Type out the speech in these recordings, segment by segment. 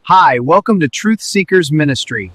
Hi, welcome to Truth Seekers Ministry.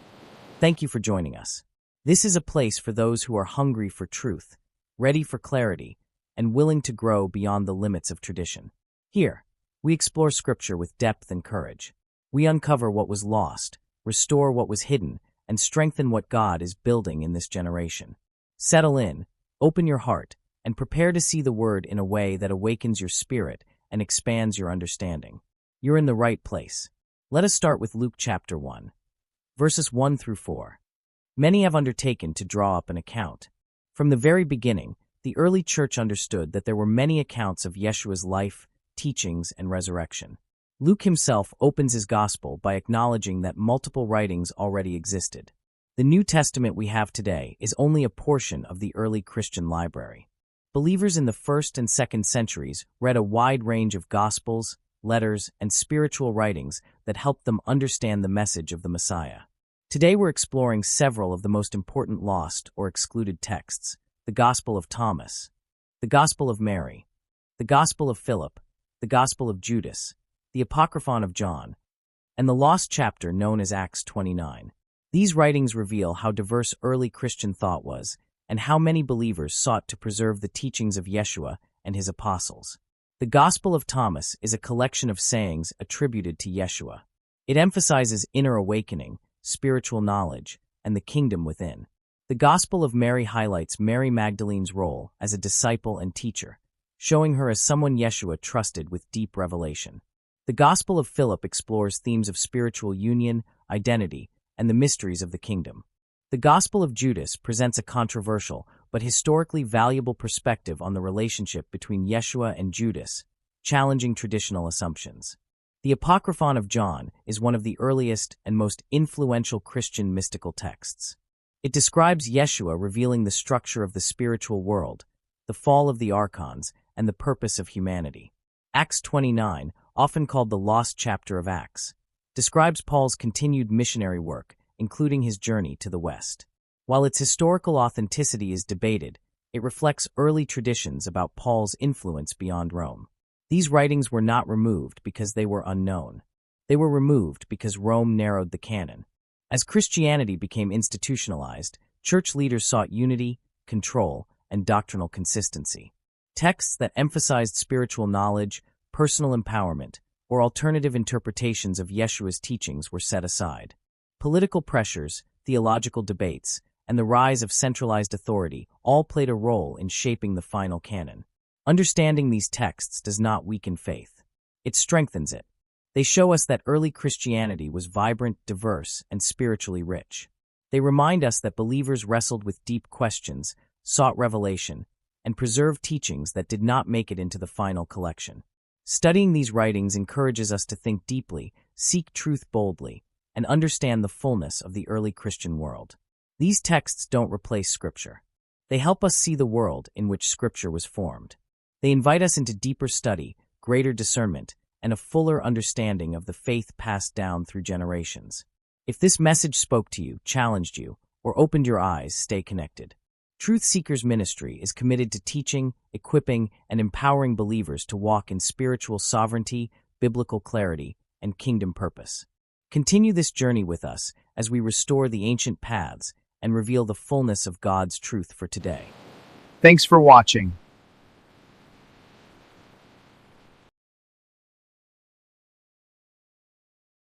Thank you for joining us. This is a place for those who are hungry for truth, ready for clarity, and willing to grow beyond the limits of tradition. Here, we explore Scripture with depth and courage. We uncover what was lost, restore what was hidden, and strengthen what God is building in this generation. Settle in, open your heart, and prepare to see the Word in a way that awakens your spirit and expands your understanding. You're in the right place. Let us start with Luke chapter 1, verses 1 through 4. Many have undertaken to draw up an account. From the very beginning, the early church understood that there were many accounts of Yeshua's life, teachings, and resurrection. Luke himself opens his gospel by acknowledging that multiple writings already existed. The New Testament we have today is only a portion of the early Christian library. Believers in the 1st and 2nd centuries read a wide range of gospels, letters, and spiritual writings that helped them understand the message of the Messiah. Today we're exploring several of the most important lost or excluded texts: the Gospel of Thomas, the Gospel of Mary, the Gospel of Philip, the Gospel of Judas, the Apocryphon of John, and the lost chapter known as Acts 29. These writings reveal how diverse early Christian thought was and how many believers sought to preserve the teachings of Yeshua and his apostles. The Gospel of Thomas is a collection of sayings attributed to Yeshua. It emphasizes inner awakening, spiritual knowledge, and the kingdom within. The Gospel of Mary highlights Mary Magdalene's role as a disciple and teacher, showing her as someone Yeshua trusted with deep revelation. The Gospel of Philip explores themes of spiritual union, identity, and the mysteries of the kingdom. The Gospel of Judas presents a controversial but historically valuable perspective on the relationship between Yeshua and Judas, challenging traditional assumptions. The Apocryphon of John is one of the earliest and most influential Christian mystical texts. It describes Yeshua revealing the structure of the spiritual world, the fall of the archons, and the purpose of humanity. Acts 29, often called the lost chapter of Acts, describes Paul's continued missionary work, including his journey to the West. While its historical authenticity is debated, it reflects early traditions about Paul's influence beyond Rome. These writings were not removed because they were unknown. They were removed because Rome narrowed the canon. As Christianity became institutionalized, church leaders sought unity, control, and doctrinal consistency. Texts that emphasized spiritual knowledge, personal empowerment, or alternative interpretations of Yeshua's teachings were set aside. Political pressures, theological debates, and the rise of centralized authority all played a role in shaping the final canon. Understanding these texts does not weaken faith. It strengthens it. They show us that early Christianity was vibrant, diverse, and spiritually rich. They remind us that believers wrestled with deep questions, sought revelation, and preserved teachings that did not make it into the final collection. Studying these writings encourages us to think deeply, seek truth boldly, and understand the fullness of the early Christian world. These texts don't replace Scripture. They help us see the world in which Scripture was formed. They invite us into deeper study, greater discernment, and a fuller understanding of the faith passed down through generations. If this message spoke to you, challenged you, or opened your eyes, stay connected. Truth Seekers Ministry is committed to teaching, equipping, and empowering believers to walk in spiritual sovereignty, biblical clarity, and kingdom purpose. Continue this journey with us as we restore the ancient paths and reveal the fullness of God's truth for today. Thanks for watching.